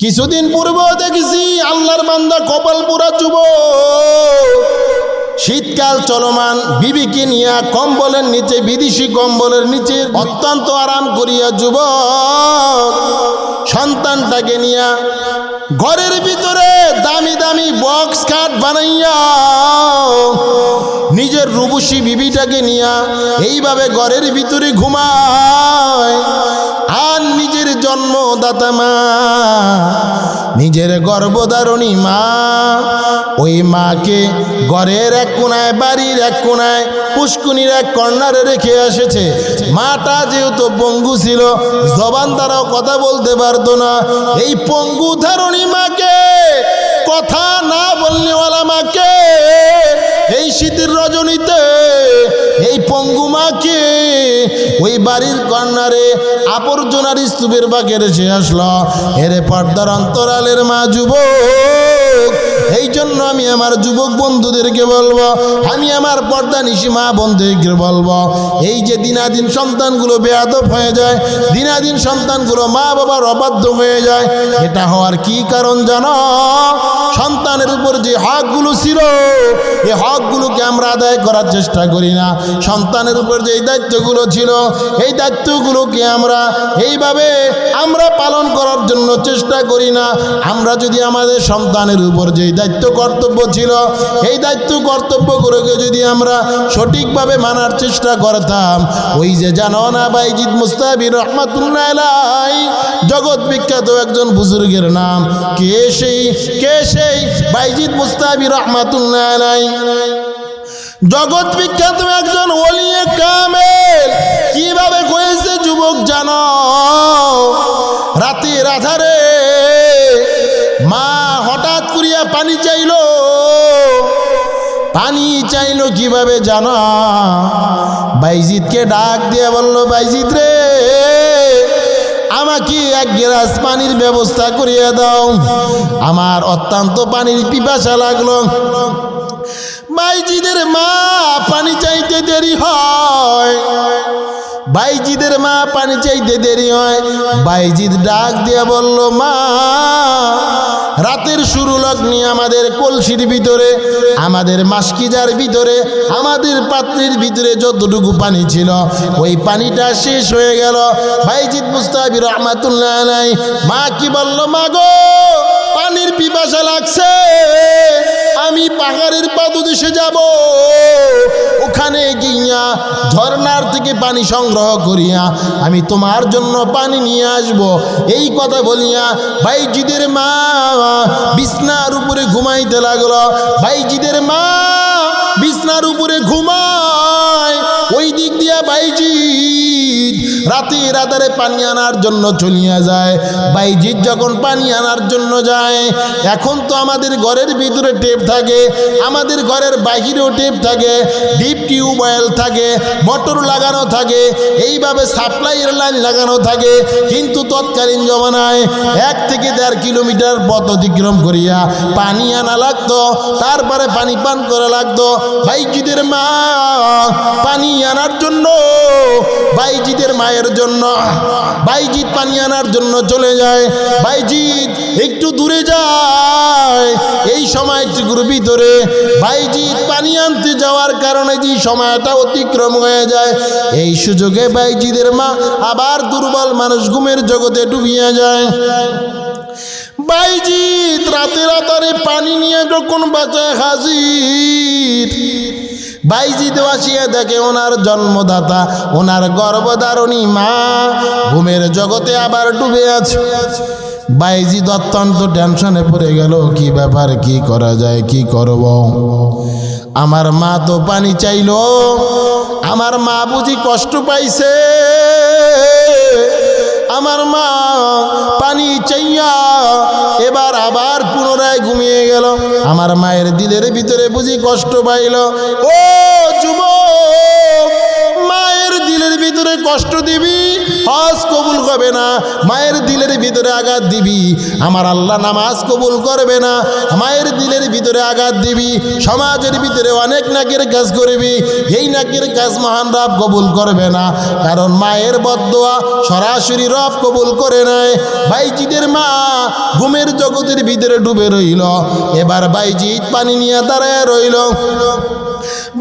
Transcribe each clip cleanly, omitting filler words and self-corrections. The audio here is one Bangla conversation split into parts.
কিছুদিন পূর্বে দেখেছি আল্লাহর বান্দা কপাল পোড়া যুবক, শীতকাল চলমান, বিবিকে নিয়ে কম্বলের নিচে, বিদেশি কম্বলের নিচে অত্যন্ত আরাম করিয়া যুবক সন্তানটাকে নিয়ে ঘরের ভিতরে দামি দামি বক্স খাট বানাইয়া নিজের রূপসী বিবিটাকে নিয়ে এইভাবে ঘরের ভিতরে ঘুমায়। আর নিজের জন্মদাতা মা, নিজের গর্ভধারণী মা, ওই মাকে ঘরের এক কোনায়, বাড়ির এক কোনায়, পুষ্কুনির এক কর্নারে রেখে এসেছে। মাটা যেহেতু পঙ্গু ছিল, জবান দ্বারাও কথা বলতে পারতো না, এই পঙ্গু ধারণী মাকে, কথা না বলনেওয়ালা মাকে এই শীতের রজনীতে এই পঙ্গু মাকে ওই বাড়ির কর্নারে আবর্জনার স্তূপের বাগে রেখে আসলো। এরে পর্দার অন্তরালের মা যুবক, এই জন্য আমি আমার যুবক বন্ধুদেরকে বলবো, আমি আমার পর্দা নিশি মা বন্ধুদেরকে বলবো, এই যে দিনাদিন সন্তানগুলো বেয়াদব হয়ে যায়, দিনাদিন সন্তানগুলো মা বাবার অবাধ্য হয়ে যায়, এটা হওয়ার কি কারণ জানো? সন্তানের উপর যে হকগুলো ছিল, এই হকগুলোকে আমরা আদায় করার চেষ্টা করি না। সন্তানের উপর যে দায়িত্বগুলো ছিল, এই দায়িত্বগুলোকে আমরা এইভাবে আমরা পালন করার জন্য চেষ্টা করি না। আমরা যদি আমাদের সন্তানের উপর যে দায়িত্ব কর্তব্য ছিল, এই দায়িত্ব কর্তব্যগুলোকে যদি আমরা সঠিকভাবে মানার চেষ্টা করতাম, ওই যে জানো না বাইজিদ মুস্তাবি রহমাতুল্লাহ আলাইহি, জগৎ বিখ্যাত একজন বুজুর্গের নাম, কে সেই বাইজিদ মুস্তাবি রহমাতুল্লাহ আলাইহি, জগৎ বিখ্যাত একজন ওলিয়ে কামেল। কিভাবে হয়েছে যুবক জানো? রাতের আধারে মা হঠাৎ করিয়া পানি চাইলো কিভাবে জানো? বাইজিদকে ডাক দিয়ে বলল, বাইজিদ রে, আমাকে এক গ্লাস পানির ব্যবস্থা করিয়া দাও, আমার অত্যন্ত পানির পিপাসা লাগলো। বাইজিদের মা পানি চাইতে দেরি হয়, বাইজিদের মা পানি চাইতে দেরি হয়। বাইজিদ ডাক দিয়ে বলল, মা, রাতের শুরু লগ্নে আমাদের কলসির ভিতরে, আমাদের মাস্কিজার ভিতরে, আমাদের পাত্রের ভিতরে যতটুকু পানি ছিল, ওই পানিটা শেষ হয়ে গেল। বাইজিদ মুস্তাবি রহমাতুল্লাহ আলাইহি মা কি বলল, মা গো, পানির পিপাসা লাগছে, আমি পাহাড়ের পাদদেশে যাব, ওখানে গিয়া ঝর্ণার থেকে পানি সংগ্রহ করিয়া আমি তোমার জন্য পানি নিয়ে আসব। এই কথা বলিয়া বাইজিদের মা বিছনার উপরে ঘুমাইতে লাগলো। বাইজিদের মা বিছনার উপরে ঘুমায়, ওই দিক দিয়া বাইজিদ রাতের আধারে পানি আনার জন্য চলিয়া যায়। বাইজিদ যখন পানি আনার জন্য যায়, এখন তো আমাদের ঘরের ভিতরে টেপ থাকে, আমাদের ঘরের বাহিরেও টেপ থাকে, ডিপ টিউবওয়েল থাকে, মোটর লাগানো থাকে, এইভাবে সাপ্লাইয়ের লাইন লাগানো থাকে। কিন্তু তৎকালীন জমানায় 1 থেকে 1.5 কিলোমিটার পথ অতিক্রম করিয়া পানি আনা লাগতো, তারপরে পানি পান করা লাগতো। বাইজিদের মা পানি আনার জন্য, বাইজিদের মায়ের জন্য বাইজিদ পানি আনার জন্য চলে যায়। বাইজিদ একটু দূরে যায়, এই সময়টুকুর ভিতরে বাইজিদ পানি আনতে যাওয়ার কারণে যে সময়টা অতিক্রম হয়ে যায়, এই সুযোগে বাইজিদের মা আবার দুর্বল মানুষ ঘুমের জগতে ডুবিয়ে যায়। বাইজিদ রাতের আধারে পানি নিয়ে যখন বাঁচায় হাজির, বাইজিদ আসিয়া দেখে ওনার জন্মদাতা, ওনার গর্ভধারণী মা ঘুমের জগতে আবার ডুবে আছে। বাইজিদ অত্যন্ত টেনশনে পড়ে গেল, কি ব্যাপার, কি করা যায়, কি করব? আমার মা তো পানি চাইলো, আমার মা বুঝি কষ্ট পাইছে, আমার মা পানি চাইয়া এবার আবার পুনরায় ঘুমিয়ে গেল। আমার মায়ের দিলের ভিতরে বুঝি কষ্ট পাইল। ও যুবক, মায়ের দিলের ভিতরে কষ্ট দিবি, হজ কবুল হবে না। মায়ের দিলের ভিতরে আঘাত দিবি, আমার আল্লাহ নামাজ কবুল করবে না। মায়ের দিলের ভিতরে আঘাত দিবি, সমাজের ভিতরে অনেক নাকের কাজ করবি, এই নাকের কাজ মহান রব কবুল করবে না, কারণ মায়ের বদদোয়া সরাসরি রব কবুল করে নেয়। বাইজিদের মা ঘুমের জগতের ভিতরে ডুবে রইল। এবার বাইজিদ পানি নিয়ে দাঁড়ায় রইল।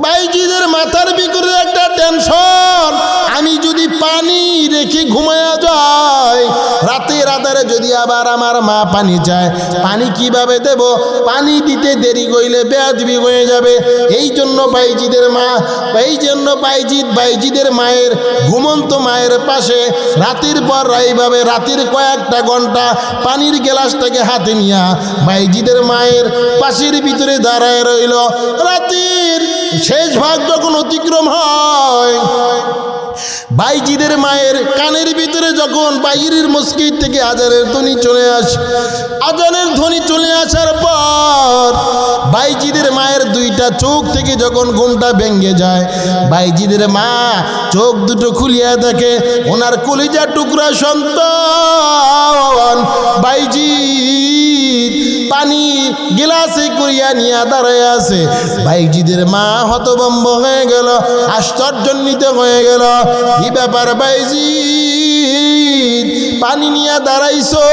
বাইজিদের মাথার ভিতরে একটা টেনশন, আমি যদি পানি রেখে ঘুমায়া যাই, রাতের আধারে যদি আবার আমার মা পানি চায়, পানি কিভাবে দেব? পানি দিতে দেরি করলে বেয়াদবি হয়ে যাবে। এই জন্য বাইজিদের মা, এই জন্য বাইজিদের মায়ের ঘুমন্ত মায়ের পাশে রাতের পর এইভাবে রাতের কয়েকটা ঘন্টা পানির গ্লাসটাকে হাতে নিয়া বাইজিদের মায়ের পাশের ভিতরে দাঁড়ায় রইল। রাতের শেষ ভাগ যখন অতিক্রম হয়, বাইজিদের মায়ের কানের ভিতরে যখন বাইরের মসজিদ থেকে আজানের ধ্বনি চলে আসে, আজানের ধ্বনি চলে আসার পর বাইজিদের মায়ের দুইটা চোখ থেকে যখন ঘুমটা ভেঙে যায়, বাইজিদের মা চোখ দুটো খুলিয়া দেখে ওনার কলিজা টুকরা সন্তান বাইজিদ পানি গিলাসে করিয়া নিয়ে দাঁড়ায় আছে। বাইজিদের মা হতভম্ব হয়ে গেল, আশ্চর্যান্বিত হয়ে গেল। কি ব্যাপার বাইজিদ, পানি নিয়ে দাঁড়াইছো,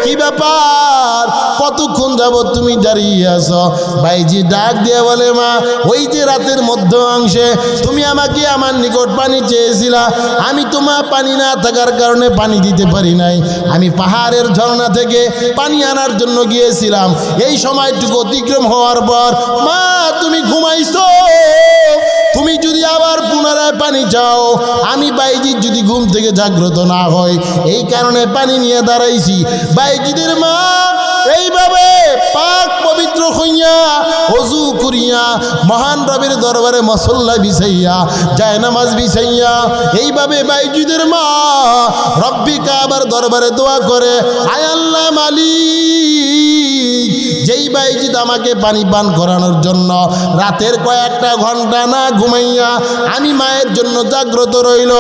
কি ব্যাপার, কতক্ষণ যাবত তুমি দাঁড়িয়ে আছো? বাইজি ডাক দিয়ে বলে, মা ওই যে রাতের মধ্য অংশে তুমি আমাকে আমার নিকট পানি চেয়েছিলা, আমি তোমার পানি না থাকার কারণে পানি দিতে পারি নাই। আমি পাহাড়ের ঝর্ণা থেকে পানি আনার জন্য গিয়েছিলাম। এই সময়টুকু অতিক্রম হওয়ার পর মা তুমি ঘুমাইছো, তুমি যদি আবার পুনরায় পানি চাও, আমি বাইজিদ যদি ঘুম থেকে জাগ্রত না হয়, এই কারণে পানি নিয়ে দাঁড়াইছি। বাইজিদের মা এইভাবে পাক পবিত্র হইয়া ওযু করিয়া মহান রবের দরবারে মুসল্লা বিছাইয়া জায়নামাজ বিছাইয়া এইভাবে বাইজিদের মা রব্বি কাবার দরবারে দোয়া করে, আয় আল্লাহ মালিক, যেই বাইজিদ আমাকে পানি পান করানোর জন্য রাতের কয়েকটা ঘন্টা না ঘুমাইয়া আমি মায়ের জন্য জাগ্রত রইল,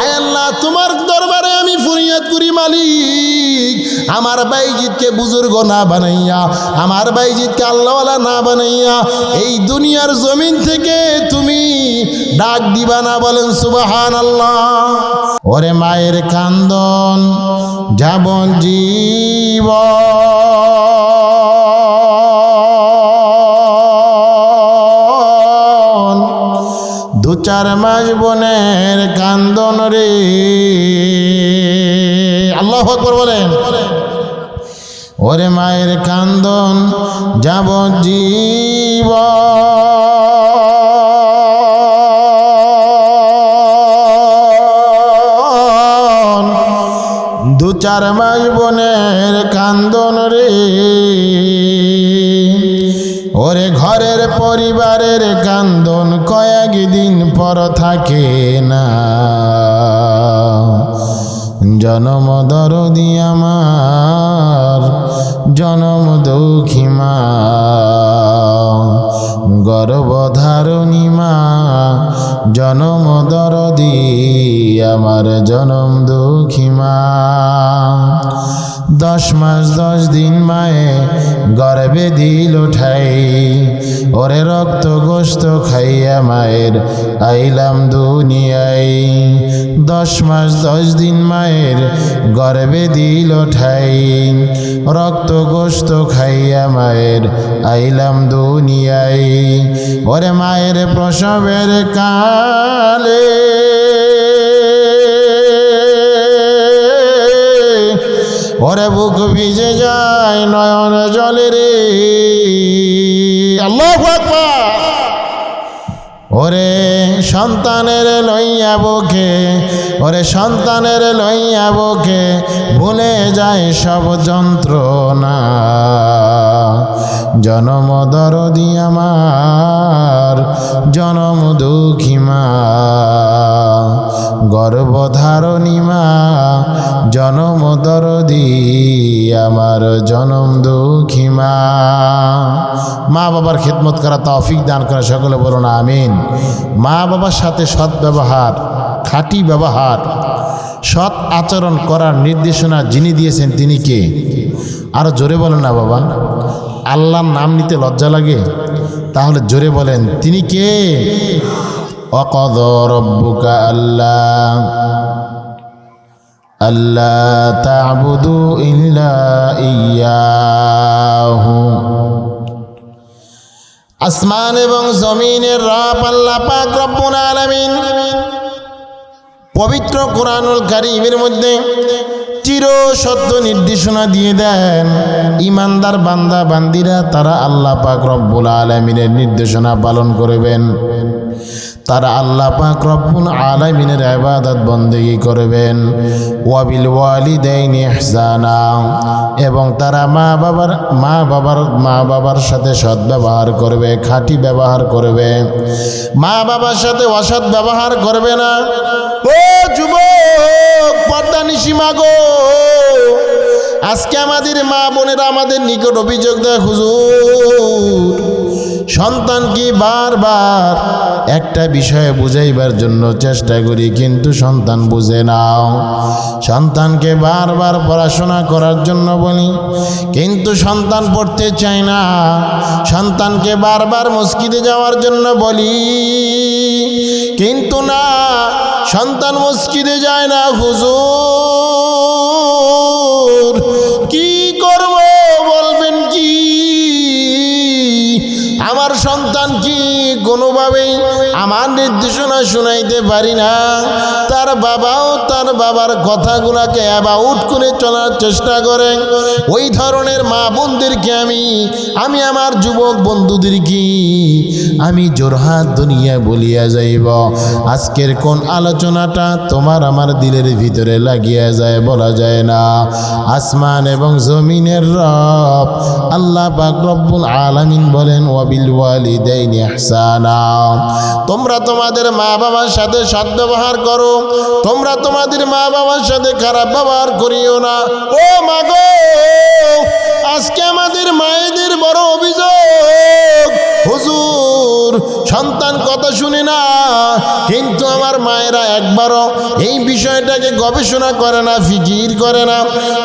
আয় আল্লাহ তোমার দরবারে আমি ফরিয়াদ করি মালিক, আমার বাইজিদকে বুজুর্গ না বানাইয়া, আমার বাইজিদকে আল্লাহওয়ালা না বানাইয়া এই দুনিয়ার জমিন থেকে তুমি ডাক দিবা না। বলেন সুবহানাল্লাহ। ওরে মায়ের কান্দন যাবন জীবন, 2-4 মাস বনের কান্দন রে। আল্লাহু আকবার বলেন। ওরে মায়ের কান্দন যাবন জীবন, 2-4 মাস বনের কান্দন রে। ওরে ঘরের পরিবারের কান্দন কয়েকদিন পর থাকে না, জনম দরদি আমার জনম দুঃখী মা, গর্ভধারণী মা জনম দরদি আমার জনম দুঃখী মা। 10 মাস 10 দিন মায়ে গর্ভে দিল ঠাই, ওরে রক্ত গোস্ত খাইয়া মায়ের আইলাম দুনিয়ায়। 10 মাস 10 দিন মায়ের গর্ভে দিল ঠাই, রক্ত গোস্ত খাইয়া মায়ের আইলাম দুনিয়ায়। ওরে মায়ের প্রসবের কালে ওরে বুক ভিজে যায় নয়ন জলে রে। আল্লাহু আকবার। ওরে সন্তানের লইয়া বুকে, ওরে সন্তানের লইয়া বুকে ভুলে যায় সব যন্ত্রণা, জনম দরদি আমার জনম দুঃখী মা, গর্ভধারণী মা জনম দরদি আমার জনম দুঃখী মা। মা বাবার খিদমত করা তৌফিক দান করে সকলে বলুন আমিন। মা বাবার সাথে সৎ ব্যবহার খাঁটি ব্যবহার, সৎ আচরণ করার নির্দেশনা যিনি দিয়েছেন তিনি কে? আরো জোরে বলেন না বাবা, আল্লাহর নাম নিতে লজ্জা লাগে? তাহলে জোরে বলেন তিনি কে? ওয়াকাযা রাব্বুকা আল্লা তা'বুদু ইল্লা ইয়্যাহু। আসমান এবং জমিনের রব আল্লাহ পাক রব্বুল আলামিন পবিত্র কোরআনুল কারীমের মধ্যে চির সত্য নির্দেশনা দিয়ে দেন। ইমানদার বান্দা বান্দিরা তারা আল্লাহ পাক রব্বুল আলামিনের নির্দেশনা পালন করবেন, তারা আল্লাহ পাক রব্বুল আলামিনের ইবাদত বন্দেগী করবেন। ওয়াবিল ওয়ালিদাইনি ইহসানা, এবং তারা মা বাবার সাথে সৎ ব্যবহার করবে, খাঁটি ব্যবহার করবে, মা বাবার সাথে অসৎ ব্যবহার করবে না। ও যুবক পর্দা নিশি মাগো, আজকে আমাদের মা বোনেরা আমাদের নিকট অভিযোগ দেয়, হুজুর সন্তানকে বারবার একটা বিষয়ে বুঝাইবার জন্য চেষ্টা করি কিন্তু সন্তান বুঝে নাও। সন্তানকে বারবার পড়াশোনা করার জন্য বলি কিন্তু সন্তান পড়তে চায় না। সন্তানকে বারবার মসজিদে যাওয়ার জন্য বলি কিন্তু না, সন্তান মসজিদে যায় না। হুজুর কি করব বলবেন কি? আমার সন্তান কি কোনোভাবেই আমার নির্দেশনা শুনাইতে পারি না। তার বাবাও তার বাবার কথাগুলোকে অ্যাবাউট করে চলার চেষ্টা করে। ওই ধরনের মা বোনদেরকে আমি আমার যুবক বন্ধুদেরকে আমি জোরহাত দুনিয়া বলিয়া যাইব, আজকের কোন আলোচনাটা তোমার আমার দিলের ভিতরে লাগিয়া যায় বলা যায় না। আসমান এবং জমিনের রব আল্লাহ পাক রব্বুল আলামিন বলেন ওয়াবিল ওয়ালিদাইনি ইহসানা, তোমরা তোমাদের মা বাবার সাথে সৎ ব্যবহার করো, তোমরা তোমাদের মা বাবার সাথে খারাপ ব্যবহার করিও না। ও মা গো, আজকে আমাদের মায়েদের বড় অভিযোগ, হুজুর সন্তান কথা শুনে না কিন্তু আমার মায়েরা একবারও এই বিষয়টাকে গবেষণা করে না, ফিকির করে না।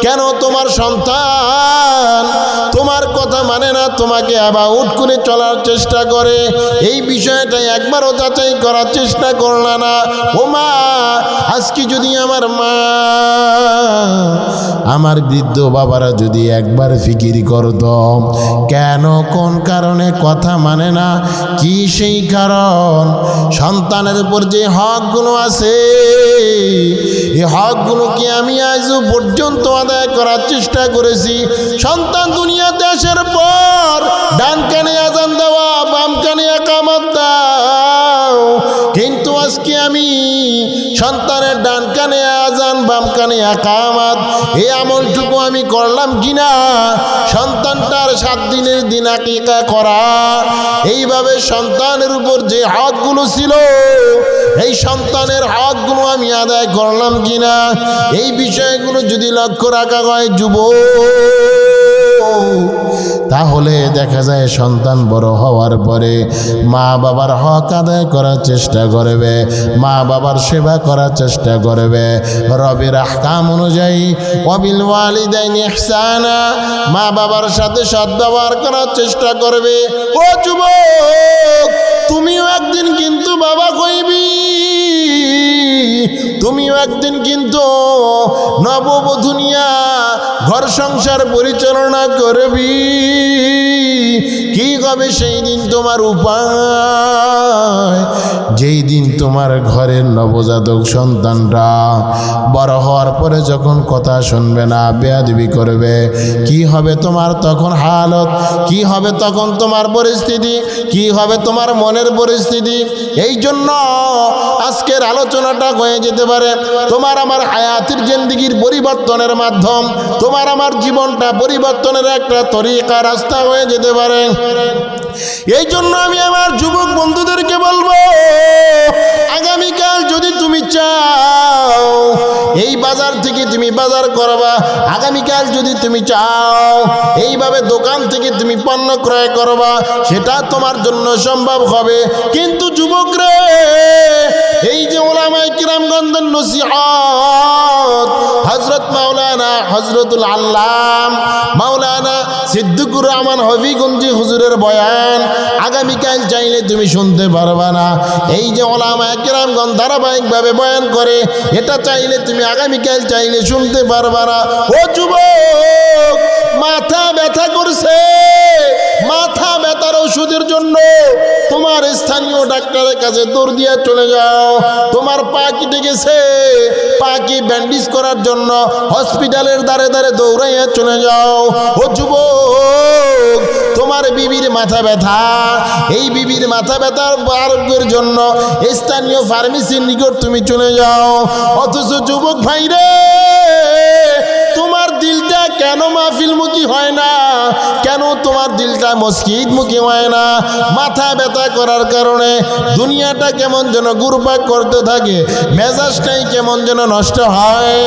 কেন তোমার সন্তান তোমার কথা মানে না, তোমাকে অ্যাবাউট করে চলার চেষ্টা করে, এই বিষয়টা একবারও যাচাই করার চেষ্টা করলা না। ও মা, আজকে যদি আমার মা আমার বৃদ্ধ বাবারা যদি একবার ফিকির করত কেন কোন কারণে কথা মানে না, কি সেই কারণ, সন্তানের উপর যে হকগুলো আছে এই হকগুলো কি আমি আজও পর্যন্ত আদায় করার চেষ্টা করেছি? সন্তান দুনিয়াতে আসার পর ডান কানে আজান দেওয়া, বাম কানে ইকামত দাও, কিন্তু আজকে আমি সন্তানের ডান কানে আজান বাম কানে ইকামত এই আমলটুকু আমি করলাম কিনা? সন্তানটার 7 দিনের দিন আকিকা করা, এইভাবে সন্তানের উপর যে হকগুলো ছিল এই সন্তানের হকগুলো আমি আদায় করলাম কিনা? এই বিষয়গুলো যদি লক্ষ্য রাখা হয় যুবক, তাহলে দেখা যায় সন্তান বড় হওয়ার পরে মা বাবার হক আদায় করার চেষ্টা করবে, মা বাবার সেবা করার চেষ্টা করবে। রবের আহকাম অনুযায়ী ওয়াবিল ওয়ালিদাইনি ইহসানা, মা বাবার সাথে সদ্ব্যবহার করার চেষ্টা করবে। ও যুবক, তুমিও একদিন কিন্তু বাবা কইবি, তুমিও একদিন কিন্তু নববধূ নিয়া ঘর সংসার পরিচালনা করবি। কি হবে সেই দিন তোমার উপায়? যেই দিন তোমার ঘরের নবজাতক সন্তানরা বড় হওয়ার পরে যখন কথা শুনবে না, বেয়াদবি করবে, কি হবে তোমার তখন হালত? কি হবে তখন তোমার পরিস্থিতি? কি হবে তোমার মনের পরিস্থিতি? এই জন্য আজকের আলোচনাটা হয়ে যেতে পারে তোমার আমার হায়াতের জিন্দেগির পরিবর্তনের মাধ্যম, তোমার আমার জীবনটা পরিবর্তনের একটা তরিকা রাস্তা হয়ে যেতে পারে। এই জন্য আমি আমার যুবক বন্ধুদেরকে বলবো, আগামীকাল যদি তুমি চাও এই বাজার থেকে তুমি বাজার করবা, আগামীকাল যদি তুমি চাও এইভাবে দোকান থেকে তুমি পণ্য ক্রয় করবা, সেটা তোমার জন্য সম্ভব হবে। কিন্তু যুবক রে, এই যে ওলামায়ে কিরামগণের নসিহত, হযরত মাওলানা হযরতুল আল্লাম মাওলানা সিদ্দিকুর রহমান হবিগঞ্জি হুজুরের বয়ান আগামীকাল চাইলে তুমি শুনতে পারবা না। এই যে ওলামায়ে কিরামগণ ধারাবাহিকভাবে বয়ান করে, এটা চাইলে তুমি আগামীকাল চাইলে শুনতে পারবা না। ও যুবক, মাথা ব্যথা করছে, মাথা ব্যথার ওষুধের জন্য তোমার স্থানীয় ডাক্তারের কাছে দৌড় দিয়ে চলে যাও। তোমার পা কেটে গেছে, পা কি ব্যান্ডেজ করার জন্য হসপিটালের দ্বারে দ্বারে দৌড়াইয়া চলে যাও। ও যুবক, তোমার বিবির মাথা ব্যথা, এই বিবির মাথা ব্যথার আরোগ্যের জন্য স্থানীয় ফার্মেসির নিকট তুমি চলে যাও। অথচ যুবক ভাই রে, তোমার দিলটা কেন মাহফিলমুখী হয় না? কেন তোমার দিলটা মসজিদমুখী হয় না? মাথা ব্যথা করার কারণে দুনিয়াটা কেমন যেন ঘুরপাক করতে থাকে, মেজাজটাই কেমন যেন নষ্ট হয়।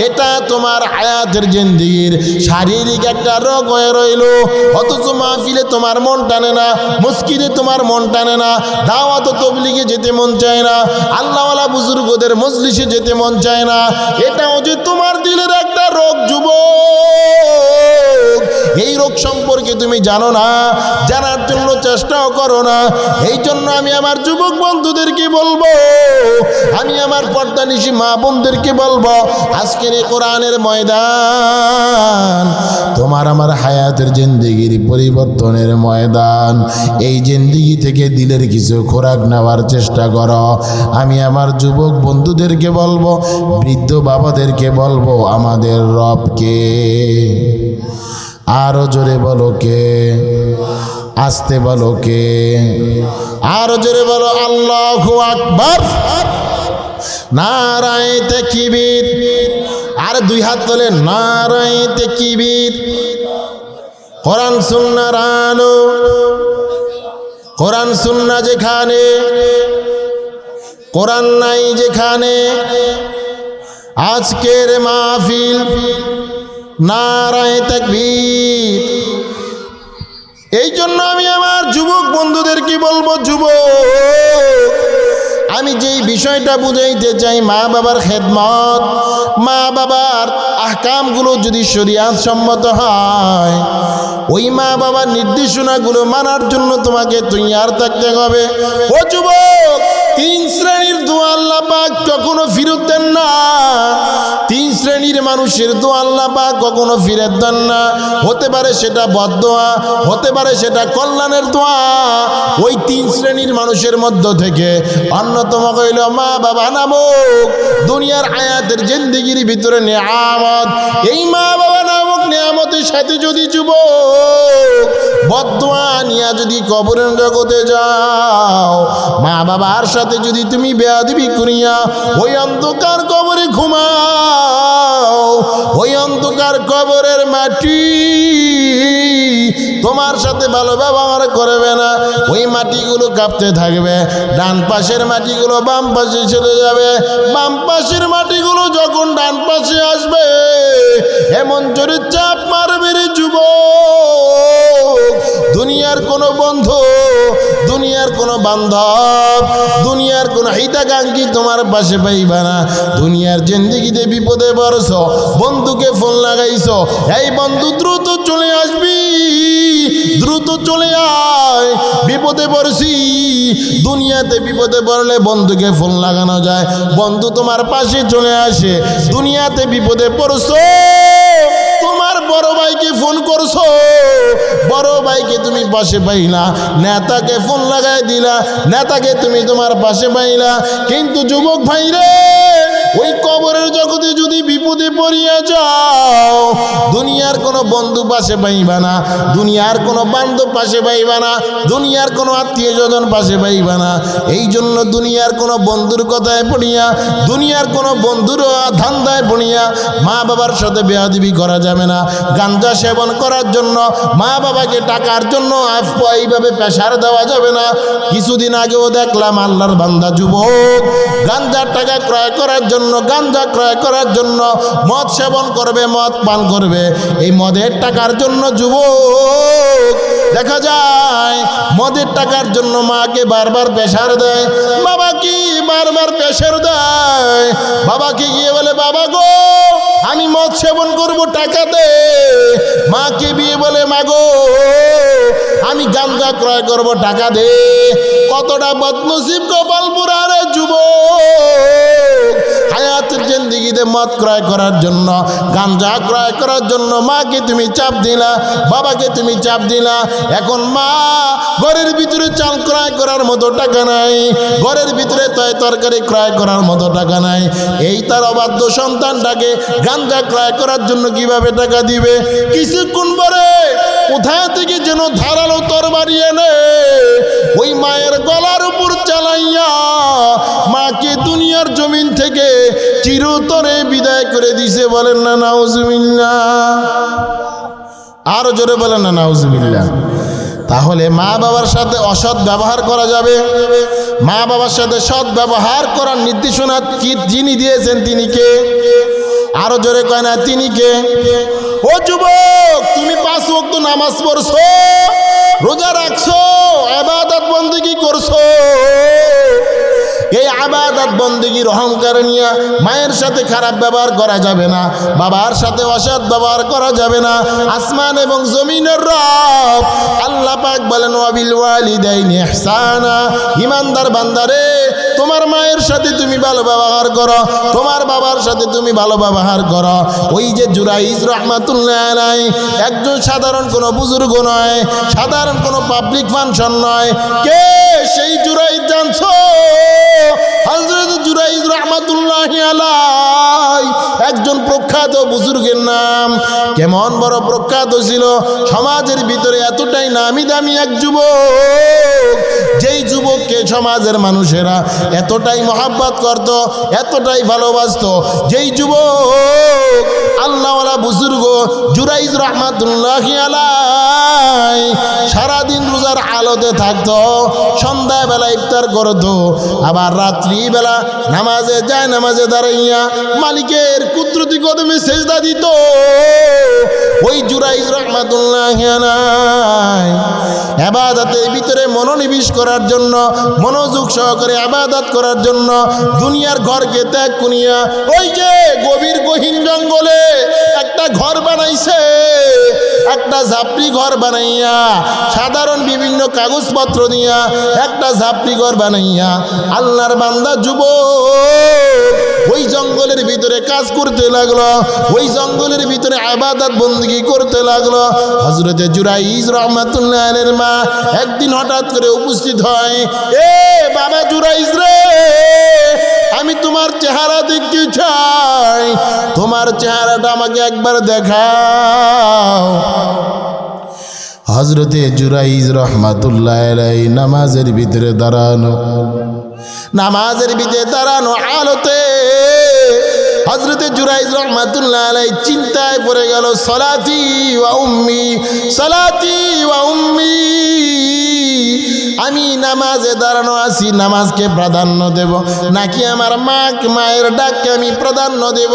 এটা তোমার হায়াতের জিন্দেগির শারীরিক একটা রোগ হয়ে রইল। অথচ মাহফিলে তোমার মন টানে না, মসজিদে তোমার মন টানে না, দাওয়াত ও তাবলীগে যেতে মন চায় না, আল্লাহওয়ালা বুজুর্গদের মজলিসে যেতে মন চায় না। এটাও যে তোমার দিলের একটা রোগ যুবক। এই রোগ সম্পর্কে তুমি জানো না, জানার জন্য চেষ্টাও করো না। এই জন্য আমি আমার যুবক বন্ধুদেরকে বলবো, আমি আমার পর্দানিশী মা বোনদেরকে বলবো, আজকের এই কোরআনের ময়দান তোমার আমার হায়াতের জিন্দেগির পরিবর্তনের ময়দান। এই জিন্দেগি থেকে দিলের কিছু খোরাক নেওয়ার চেষ্টা করো। আমি আমার যুবক বন্ধুদেরকে বলবো, বৃদ্ধ বাবাদেরকে বলবো, আমাদের রবকে আরো জোরে বলো কে, আস্তে বলো কে, আরো জোরে বলো আল্লাহু আকবার, নারায়ে তাকবীর। আর দুই হাত তোলে, নারায়ে তাকবীর। কোরআন সুন্নাহর আলো, কোরআন সুন্নাহ যেখানে, কোরআন নাই যেখানে, আজকের মাহফিল নারায়ে তাকবীর। এই জন্য আমি আমার যুবক বন্ধুদেরকে বলবো, যুবক, আমি যেই বিষয়টা বুঝাইতে চাই, মা বাবার খেদমত, মা বাবার আহকামগুলো যদি শরীয়ত সম্মত হয়, ওই মা বাবার নির্দেশনাগুলো মানার জন্য তোমাকে তৈয়ার থাকতে হবে। ও যুবক, তিন শ্রেণীর দোয়া আল্লাহ পাক কখনো ফিরত দেন না। তিন শ্রেণীর মানুষের দোয়া আল্লাহ পাক কখনো ফিরত দেন না। হতে পারে সেটা বদদোয়া, হতে পারে সেটা কল্যাণের দোয়া। ওই তিন শ্রেণীর মানুষের মধ্য থেকে অন্যতম হইল মা বাবা নামক দুনিয়ার হায়াতের জিন্দেগির ভিতরে নিয়ামত। এই মা বাবা নামক নিয়ামতের সাথে যদি যুবক বদদোয়া নিয়া যদি কবরের জগতে যাও, মা বাবার সাথে যদি তুমি বেয়াদবি করিয়া ওই অন্ধকার কবরে ঘুমাও, ওই অন্ধকার কবরের মাটি তোমার সাথে ভালো ব্যবহার করবে না। ওই মাটিগুলো কাঁপতে থাকবে, ডান পাশের মাটিগুলো বাম পাশে চলে যাবে, বাম পাশের মাটিগুলো যখন ডান পাশে আসবে এমন জোরে চাপ মারবে রে যুবক, দুনিয়ার কোনো বন্ধু, দুনিয়ার কোনো বান্ধব, দুনিয়ার কোনো হিতাকাঙ্ক্ষী তোমার পাশে পাইবা না। দুনিয়ার জিন্দেগিতে বিপদে পড়ছ, বন্ধুকে ফোন লাগাইছো, এই বন্ধু দ্রুত চলে আসবি, দ্রুত চলে আয়, বিপদে পড়ছি। দুনিয়াতে বিপদে পড়লে বন্ধুকে ফোন লাগানো যায়, বন্ধু তোমার পাশে চলে আসে। দুনিয়াতে বিপদে পড়ছো, তোমার বড় ভাইকে ফোন করছো, বড় ভাইকে তুমি পাশে পাইলা, নেতাকে ফোন লাগাই দিলা, নেতাকে তুমি তোমার পাশে পাইলা। কিন্তু যুবক ভাই রে, ওই কবরের জগতে যদি বিপদে পড়িয়া যাও, দুনিয়ার কোনো বন্ধু পাশে পাইবা না, দুনিয়ার কোনো বান্ধব পাশে পাইবা না, দুনিয়ার কোনো আত্মীয় স্বজন পাশে পাইবা না। এই জন্য দুনিয়ার কোনো বন্ধুর কথায় পড়িয়া, দুনিয়ার কোনো বন্ধুর ধান্দায় পড়িয়া মা বাবার সাথে বেয়াদবি করা যাবে না। গাঞ্জা সেবন করার জন্য মা বাবাকে টাকার জন্য এইভাবে প্রেসার দেওয়া যাবে না। কিছুদিন আগেও দেখলাম আল্লাহর বান্দা যুবক গাঞ্জার টাকা ক্রয় করার জন্য, গাঞ্জা ক্রয় করার জন্য মদ সেবন করবে, মদ পান করবে। এই মদের টাকার জন্য যুবক দেখা যায় মদের টাকার জন্য মাকে বারবার প্রেসার দেয়, বাবাকে বারবার প্রেসার দেয়। বাবাকে গিয়ে বলে, বাবা গো আমি মদ সেবন করব, টাকা দে। মাকে বিয়ে বলে, মা গো আমি গাঞ্জা ক্রয় করব, টাকা দে। কতটা বদনসিব কপাল পোড়া রে যুবক, হায়াতের জিন্দেগিতে মদ ক্রয় করার জন্য, গাঞ্জা ক্রয় করার জন্য মাকে তুমি চাপ দিলা, বাবাকে তুমি চাপ দিলা। এখন মা ঘরের ভিতরে চাল ক্রয় করার মতো টাকা নাই, ঘরের ভিতরে তরকারি ক্রয় করার মতো টাকা নাই। এই তার অবাধ্য সন্তানটাকে গাঞ্জা ক্রয় করার জন্য কিভাবে টাকা দিবে? কিছুক্ষণ পরে কোথা থেকে যেন ধারালো তরবারি এনে ওই মায়ের গলার উপর চালাইয়া মাকে দুনিয়ার জমিন থেকে চিরতরে বিদায় করে দিছে। বলেন না নাউজুবিল্লাহ? আরো জোরে বলেন না নাউজুবিল্লাহ? তাহলে মা বাবার সাথে অসৎ ব্যবহার করা যাবে? মা বাবার সাথে সৎ ব্যবহার করার নির্দেশনা কি যিনি দিয়েছেন তিনি কে? আরো জোরে কয় না তিনি কে? ও যুবক, তুমি 5 ওয়াক্ত নামাজ পড়ছো, রোজা রাখছো, ইবাদত বন্দেগী করছো। এই ইবাদত বন্দেগীর অহংকার নিয়ে মায়ের সাথে খারাপ ব্যবহার করা যাবে না, বাবার সাথে অসৎ ব্যবহার করা যাবে না। আসমান এবং জমিনের রব আল্লাহ পাক বলেন, ওয়াবিল ওয়ালিদাইনি ইহসানা। ঈমানদার বান্দারে, তোমার মায়ের সাথে তুমি ভালো ব্যবহার করো, তোমার বাবার সাথে তুমি ভালো ব্যবহার করো। ওই যে জুরাইজ রাহমাতুল্লাহ আলাইহি একজন সাধারণ কোনো বুজুর্গ নয়, সাধারণ কোনো পাবলিক ফাংশন নয়। কে সেই জুরাইজ জানছো? হযরত জুরাইজ রাহমাতুল্লাহি আলাইহি একজন প্রখ্যাত বুজুর্গের নাম। কেমন বড় প্রখ্যাত ছিল সমাজের ভিতরে, এতটাই নামি দামি এক যুবক, যেই যুবককে সমাজের মানুষেরা এতটাই মহাব্বত করত, এতটাই ভালোবাসত। যেই যুবক আল্লাহওয়ালা বুজুর্গ জুরাইজ রাহমাতুল্লাহি আলাইহি সারাদিন রোজার আলোতে থাকতো, সন্ধ্যাবেলা ইফতার করতো, আবার রাত্রিবেলা নামাজে যায়, নামাজে দাঁড়াইয়া মালিকের কুদরতি কদমে সেজদা দিত। ওই জুরাইজ রাহমাতুল্লাহি আলাইহি ইবাদতের ভিতরে মনোনিবেশ করার জন্য, মনোযোগ সহকারে ইবাদত করার জন্য দুনিয়ার ঘরকে ত্যাগ করিয়া ওই যে গভীর গহীন জঙ্গলে একটা ঘর বানাইছে, একটা ঝাপড়ি ঘর বানাইয়া, সাধারণ বিভিন্ন কাগজপত্র দিয়া একটা ঝাপড়ি ঘর বানাইয়া আল্লাহর বান্দা যুবক ওই জঙ্গলের ভিতরে কাজ করতে লাগলো, ওই জঙ্গলের ভিতরে ইবাদত বন্দেগী করতে লাগলো। হযরতে জুরাইজ রাহমাতুল্লাহ আলাইহির মা একদিন হঠাৎ করে উপস্থিত হয়, এ বাবা জুরাইজ রে, আমি তোমার চেহারা দেখতে চাই, তোমার চেহারাটা আমাকে একবার দেখাও। হযরতে জুরাইজ রাহমাতুল্লাহ আলাইহি নামাজের ভিতরে দাঁড়ানো, নামাজের ভিতরে দাঁড়ানো আলোতে হযরতে জুরাইজ রাহমাতুল্লাহ আলাইহি চিন্তায় পড়ে গেল, সালাতি ওয়া উম্মি, সালাতি ওয়া উম্মি। আমি নামাজে দাঁড়ানো আছি, নামাজকে প্রাধান্য দেব নাকি আমার মায়ের ডাককে আমি প্রাধান্য দেব?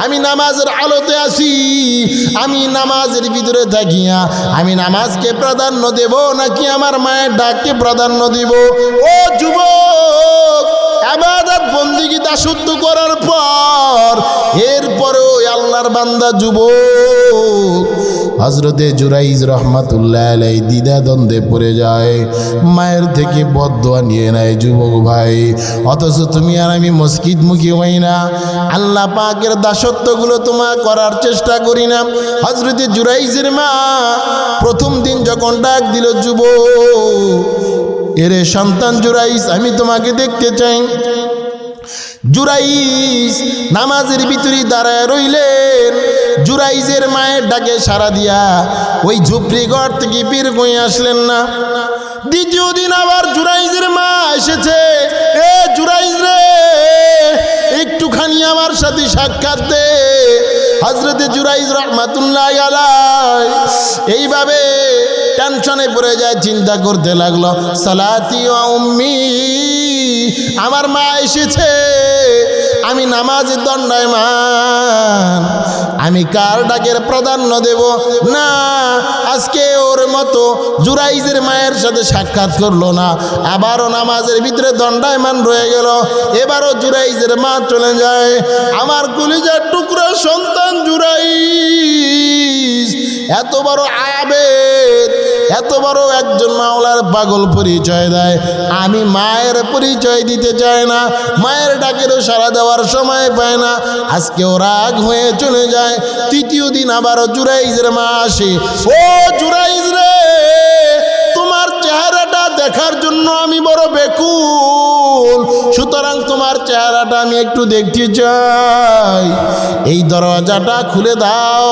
আমি নামাজের আলোতে আছি, আমি নামাজের ভিতরে থাকিয়া আমি নামাজকে প্রাধান্য দেব নাকি আমার মায়ের ডাককে প্রাধান্য দেব? ও যুবক, ইবাদত বন্দেগী দাসত্ব করার পর এরপরেও আল্লাহর বান্দা যুবক হযরতে জুরাইজ রাহমাতুল্লাহ আলাইহি দ্বিধা দ্বন্দ্বে পড়ে যায়, মায়ের থেকে বদদোয়া নিয়ে নেয় যুবক ভাই। অথচ তুমি আর আমি মসজিদমুখী হই না, আল্লাহ পাকের দাসত্বগুলো তোমার করার চেষ্টা করি না। হযরতে জুরাইজের মা প্রথম দিন যখন ডাক দিল, যুবক, এরে সন্তান জুরাইজ, আমি তোমাকে দেখতে চাই। জুরাইজ নামাজের ভিতরে দাঁড়ায় রইলেন। জুরাইজের মায়ের ডাকে সাড়া দিয়া ওই ঝুপড়ি ঘর থেকে বের হয়ে আসলেন না। দ্বিতীয় দিন আবার জুরাইজের মা এসেছে। এ জুরাইজ রে, একটুখানি আমার সাথে সাক্ষাৎ দে। হযরতে জুরাইজ রাহমাতুল্লাহ আলাইহি এইভাবে টেনশনে পড়ে যায়, চিন্তা করতে লাগলো, সালাতি ওয়া উম্মি, আমার মা এসেছে, আমি নামাজের দণ্ডায়মান, আমি কার ডাকের প্রাধান্য দেব না। আজকে ওর মতো জুরাইজের মায়ের সাথে সাক্ষাৎ করলো না, আবারও নামাজের ভিতরে দণ্ডায়মান রয়ে গেল। এবারও জুরাইজের মা চলে যায়। আমার কলিজার টুকরা সন্তান জুরাইজ এত বড় আবেদ, এত বড় একজন মাওলার পাগল পরিচয় দেয়, আমি মায়ের পরিচয় দিতে চাই না, মায়ের ডাকেরও সাড়া দেওয়ার সময় পায় না। আজকেও রাগ হয়ে চলে যায়। তৃতীয় দিন আবারও জুরাইজের মা আসে। ও জুরাইজ রে, তোমার চেহারাটা দেখার জন্য আমি বড় বেকুল, সুতরাং তোমার চেহারাটা আমি একটু দেখতে চাই, এই দরজাটা খুলে দাও,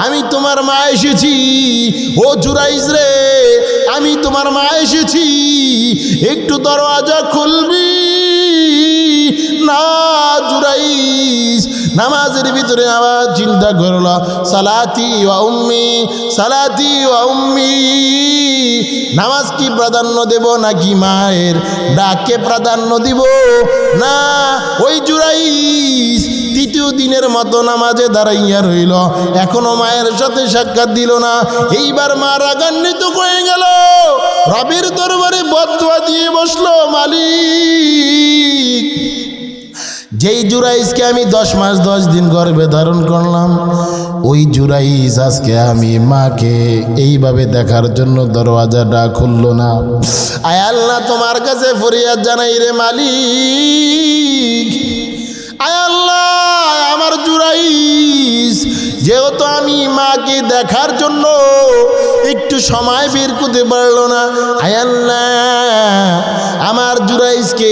আমি তোমার মা এসেছি। ও জুরাইজ রে, আমি তোমার মা এসেছি, একটু দরজা খুলবি না। জুরাইজ নামাজের ভিতরে আবার চিন্তা করল, সালাতি ওয়া উম্মি, সালাতি ওয়া উম্মি, নামাজ কি প্রাধান্য দেব নাকি মায়ের ডাকে প্রাধান্য দিব না। ওই জুরাইজ তৃতীয় দিনের মতো নামাজে দাঁড়াইয়া রইল, এখনো মায়ের সাথে সাক্ষাৎ দিল না। এইবার মা রাগান্বিত হয়ে গেল, রবের দরবারে বদদুয়া দিয়ে বসলো, মালিক, যেই জুরাইজকে আমি 10 মাস 10 দিন গর্ভে ধারণ করলাম, ওই জুরাইজ আজকে আমি মাকে এইভাবে দেখার জন্য দরওয়াজাটা খুললো না। আয় আল্লাহ, তোমার কাছে ফরিয়াদ জানাই রে মালিক। আয় আল্লাহ, আমার জুরাইজ যেহেতু আমি মাকে দেখার জন্য একটু সময় বের করতে পারলো না, আয় আল্লাহ, আমার জুরাইজকে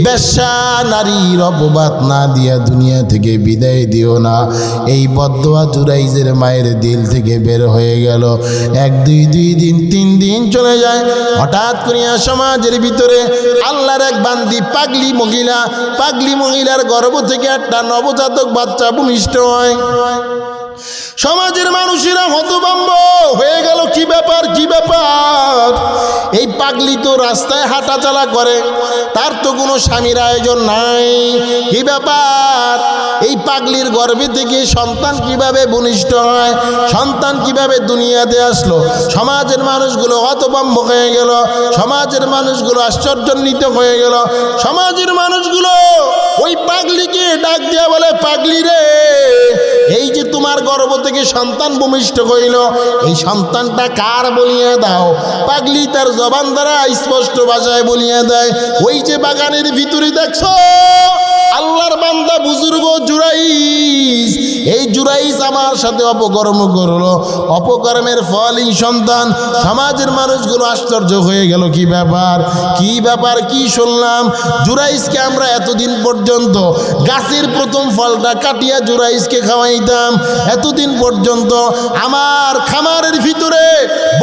বেশ্যা নারীর অপবাদ না দিয়া দুনিয়া থেকে বিদায় দিও না। এই বদদুয়া জুরাইজের মায়ের দিল থেকে বের হয়ে গেল। 1 2 2 দিন 3 দিন চলে যায়। হঠাৎ করিয়া সমাজের ভিতরে আল্লাহর এক বান্দি পাগলি মহিলার গর্ভ থেকে একটা নবজাতক বাচ্চা ভূমিষ্ঠ হয়। সমাজের মানুষেরা হতভম্ব হয়ে গেল, কি ব্যাপার, কি ব্যাপার? এই পাগলি তো রাস্তায় হাঁটা চলা করে, তার তো কোনো স্বামীর আয়োজন নাই, কি ব্যাপার? এই পাগলির গর্ভে থেকে সন্তান কিভাবে ভূমিষ্ঠ হয়, সন্তান কিভাবে দুনিয়াতে আসলো? সমাজের মানুষগুলো হতভম্ব হয়ে গেল, সমাজের মানুষগুলো আশ্চর্যান্বিত হয়ে গেল। সমাজের মানুষগুলো ওই পাগলিকে ডাক দিয়া বলে, পাগলি রে, এই যে তোমার গর্ভ থেকে সন্তান ভূমিষ্ঠ হইল, এই সন্তানটা কার বলিয়ে দাও। পাগলি তার জবান দ্বারা স্পষ্ট ভাষায় বলিয়ে দেয়, ওই যে বাগানের ভিতরে দেখছো আল্লাহর বান্দা বুজুর্গ জুরাইজ, এই জুরাইজ আমার সাথে অপকর্ম করলো, অপকর্মের ফল এই সন্তান। সমাজের মানুষগুলো আশ্চর্য হয়ে গেল, কি ব্যাপার, কি ব্যাপার, কি শুনলাম? জুরাইজকে আমরা এতদিন পর্যন্ত গাছের প্রথম ফলটা কাটিয়া জুরাইজকে খাওয়াইতাম, এতদিন পর্যন্ত আমার খামারের ভিতরে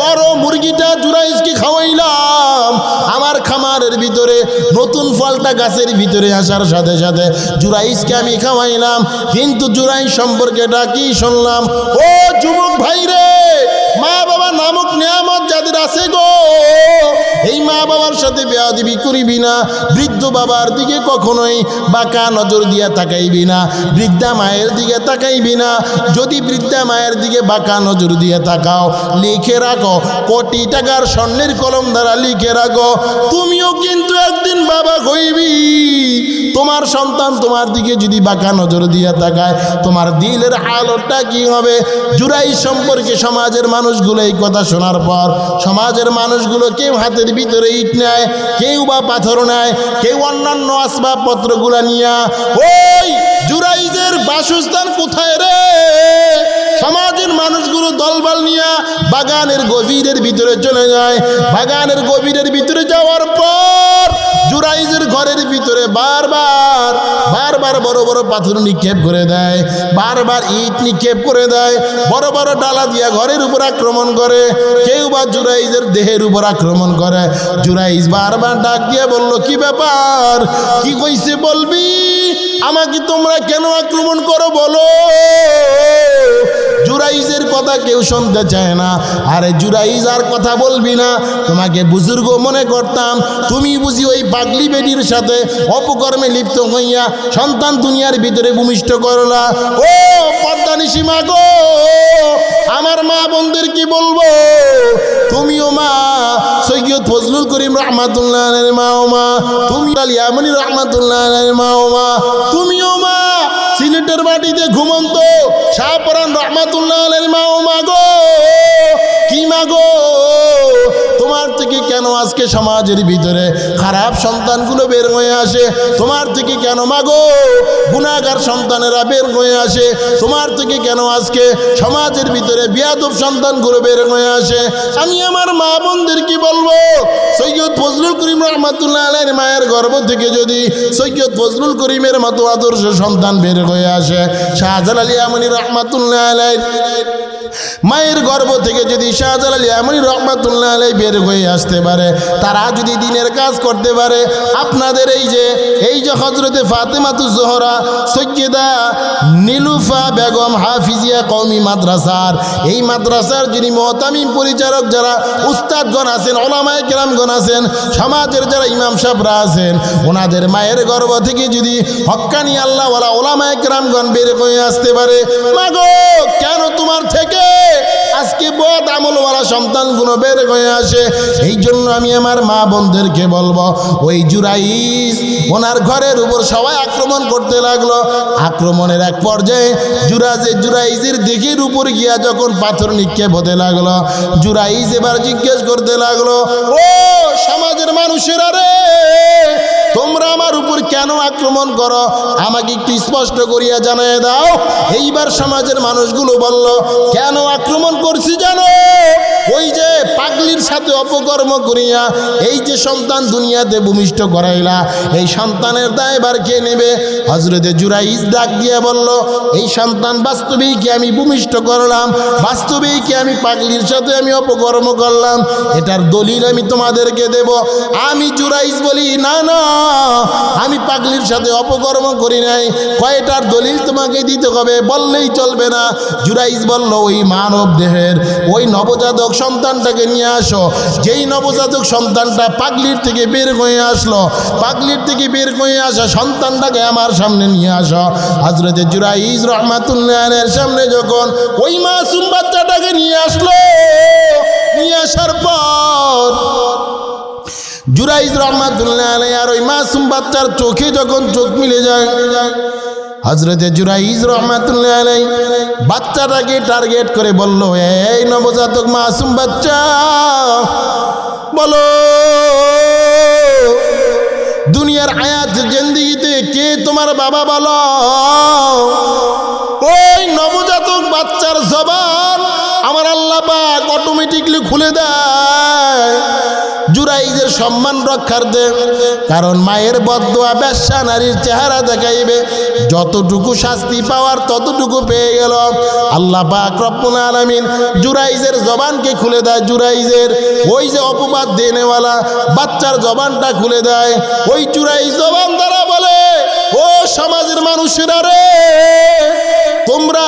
বড় মুরগিটা জুরাইজকে খাওয়াইলাম, আমার খামারের ভিতরে নতুন ফলটা গাছের ভিতরে আসার সাথে সাথে জুরাইজকে আমি খাওয়াইলাম, কিন্তু জুরাইজ সম্পর্কেটা কি শুনলাম? ও যুবক ভাই রে, মা বাবা নামক নিয়ামত যাদের আছে গো, এই মা বাবার সাথে বেয়াদবি করিবি না। বৃদ্ধ বাবার দিকে কখনোই বাঁকা নজর দিয়া তাকাইবি না, বৃদ্ধা মায়ের দিকে তাকাইবি না। যদি বৃদ্ধা মায়ের দিকে বাঁকা নজর দিয়ে তাকাও, লিখে রাখো, কোটি টাকার স্বর্ণের কলম দ্বারা লিখে রাখো, তুমিও কিন্তু একদিন বাবা হইবি। তোমার সন্তান তোমার দিকে যদি বাঁকা নজর দিয়ে তাকায়, তোমার দিলের হালতটা কি হবে? জুরাইজ সম্পর্কে সমাজের মানুষগুলো এই কথা শোনার পর, সমাজের মানুষগুলো কেউ হাতের ভিতরে ইট নেয়, কেউ বা পাথর নেয়, কেউ অন্যান্য আসবাবপত্রগুলো নিয়ে, ওই জুরাইজের বাসস্থান কোথায় রে? সমাজের মানুষগুলো দলবল নিয়ে বাগানের গভীরের ভিতরে চলে যায়। বাগানের গভীরের ভিতরে যাওয়ার পর জুরাইজের ঘরের ভিতরে বারবার বড় বড় পাথর নিক্ষেপ করে দেয়, বারবার ইট নিক্ষেপ করে দেয়, বড় বড় ডালা দিয়া ঘরের উপর আক্রমণ করে, কেউ বা জুরাইজের দেহের উপর আক্রমণ করে। জুরাইজ বারবার ডাক দিয়ে বলল, কি ব্যাপার, কি কইছে বলবি, আমাকে তোমরা কেন আক্রমণ করো বলো। জুরাইজের কথা কেউ শুনতে চায় না। আরে জুরাইজ আর কথা বলবি না, তোমাকে বুজুর্গ মনে করতাম, তুমি বুঝি ওই পাগলি বেটির সাথে অপকর্মে লিপ্ত হইয়া সন্তান দুনিয়ার ভিতরে ভূমিষ্ঠ করলা। ও পদ্মানিশি মা গো, আমার মা বোনদের কি বলবো, তুমিও মা সৈয়দ ফজলুল করিম রহমাতুল্লাহ আলাইহির মা ও মা, তুমি আলিয়ামনি রহমাতুল্লাহ আলাইহির মা ও মা, তুমিও মা সিলেটের মাটিতে ঘুমন্ত শাহপরান রহমাতুল্লাহ আলাইহির মা ও মা গো, কি মা গো, তোমার থেকে কেন আজকে সমাজের ভিতরে খারাপ সন্তানগুলো বের হয়ে আসে, তোমার থেকে কেন মা গো গুনাহগার সন্তানেরা বের হয়ে আসে, তোমার থেকে কেন আজকে সমাজের ভিতরে বেয়াদব সন্তানগুলো বের হয়ে আসে। আমি আমার মা বোনদের কি বলবো, সৈয়দ ফজলুল করিম রহমাতুল্লাহ আলাইহির মায়ের গর্ভ থেকে যদি সৈয়দ ফজলুল করিমের মতো আদর্শ সন্তান বের হয়ে আসে, শাহজালাল আলিয়ামনি রহমাতুল্লাহ আলাইহি মায়ের গর্ভ থেকে যদি শাহজালাল আলিয়ামনি রহমাতুল্লাহ আলাইহি বের হয়ে আসতে পারে, তারা যদি দিনের কাজ করতে পারে, আপনাদের এই যে হযরতে ফাতেমাতুজ জোহরা সৈয়দা নীলুফা বেগম হাফিজিয়া কওমি মাদ্রাসার, এই মাদ্রাসার যিনি মুহতামিম পরিচালক যারা উস্তাদগণ আছেন, ওলামায়ে কেরামগণ আছেন, সমাজের যারা ইমাম সাহেবরা আছেন, ওনাদের মায়ের গর্ভ থেকে যদি হক্কানি আল্লাহওয়ালা ওলামায়ে কেরামগণ বের হয়ে আসতে পারে, মাগো কেন তোমার থেকে আজকে বদ আমলওয়ালা সন্তানগুলো বের হয়ে আসে। এই জন্য আমি আমার মা বোনদেরকে বলবো, ওই জুরাইজ ওনার ঘরের উপর সবাই আক্রমণ করতে লাগলো। আক্রমণের এক পর্যায়ে জুরাইজের দিকের উপর গিয়া যখন পাথর নিক্ষেপ হতে লাগলো, জুরাইজ এবার জিজ্ঞেস করতে লাগলো, ও সমাজের মানুষেরা রে, তোমরা আমার উপর কেন আক্রমণ করো, আমাকে একটু স্পষ্ট করিয়া জানিয়ে দাও। এইবার সমাজের মানুষগুলো বলল, কেন আক্রমণ করছি জানো, ওই যে পাগলির সাথে অপকর্ম করিয়া এই যে সন্তান দুনিয়াতে ভূমিষ্ঠ করাইলা, এই সন্তানের দায়ভার কে নেবে। হযরতে জুরাইজ ডাক দিয়ে বলল, এই সন্তান বাস্তবেই কি আমি ভূমিষ্ঠ করলাম, বাস্তবেই কি আমি পাগলির সাথে আমি অপকর্ম করলাম, এটার দলিল আমি তোমাদেরকে দেব। আমি জুরাইজ বলি, না না, আমি পাগলির সাথে অপকর্ম করি নাই। কয়টার দলিল তোমাকে দিতে হবে, বললেই চলবে না। জুরাইজ বলল, ওই মানব দেহের ওই নবজাতক সন্তানটাকে নিয়ে আসো, যেই নবজাতক সন্তানটা পাগলির থেকে বের হয়ে আসলো, পাগলির থেকে বের হয়ে আসা সন্তানটাকে আমার সামনে নিয়ে আসো। হযরতে জুরাইজ রহমাতুল্লাহ আলাইহির সামনে যখন ওই মাসুম বাচ্চাটাকে নিয়ে আসলো, নিয়ে আসার পর জুরাইজ রহমাতুল্লাহ আলাইহি আর ওই মাসুম বাচ্চার চোখে যখন চোখ মিলে যায়, হযরতে জুরাইজ রহমাতুল্লাহ আলাইহি বাচ্চাটাকে টার্গেট করে বলল, এই নবজাতক মাসুম বাচ্চা, বলো দুনিয়ার হায়াত জিন্দেগিতে কে তোমার বাবা, বলো। ওই নবজাতক বাচ্চার জবান আমার আল্লাহ পাক অটোমেটিকলি খুলে দেয় জুরাইজের সম্মান রক্ষার্থে, কারণ মায়ের বদদোয়া বেশ্যা নারীর চেহারা দেখাইবে, যতটুকু শাস্তি পাওয়ার ততটুকু পেয়ে গেল। আল্লাহ পাক রব্বুল আলামিন জুরাইজের জবানকে খুলে দেয়, জুরাইজের ওই যে অপবাদ দেনেওয়ালা বাচ্চার জবানটা খুলে দেয়। ওই জুরাইজ জবান দ্বারা বলে, ও সমাজের মানুষেরা রে, তোমরা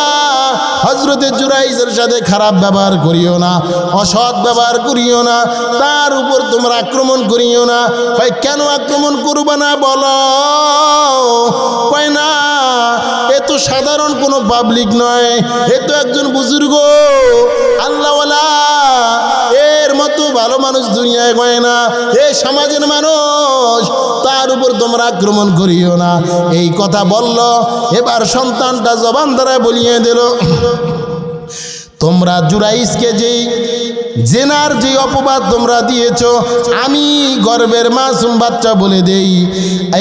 হযরতে জুরাইজের সাথে খারাপ ব্যবহার করিও না, অসৎ ব্যবহার করিও না, তার উপর তোমরা আক্রমণ করিও না। কয় কেন আক্রমণ করবে না বলো, কয় না, এ তো সাধারণ কোনো পাবলিক নয়, এ তো একজন বুজুর্গ আল্লাহওয়ালা, এর মতো ভালো মানুষ দুনিয়ায় হয় না, এ সমাজের মানুষ, তার উপর তোমরা আক্রমণ করিও না। এই কথা বলল, এবার সন্তানটা জবান দ্বারা বলিয়ে দিল, তোমরা জুরাইজকে যেই জেনার যে অপবাদ তোমরা দিয়েছ, আমি গর্বের মাসুম বাচ্চা বলে দেই,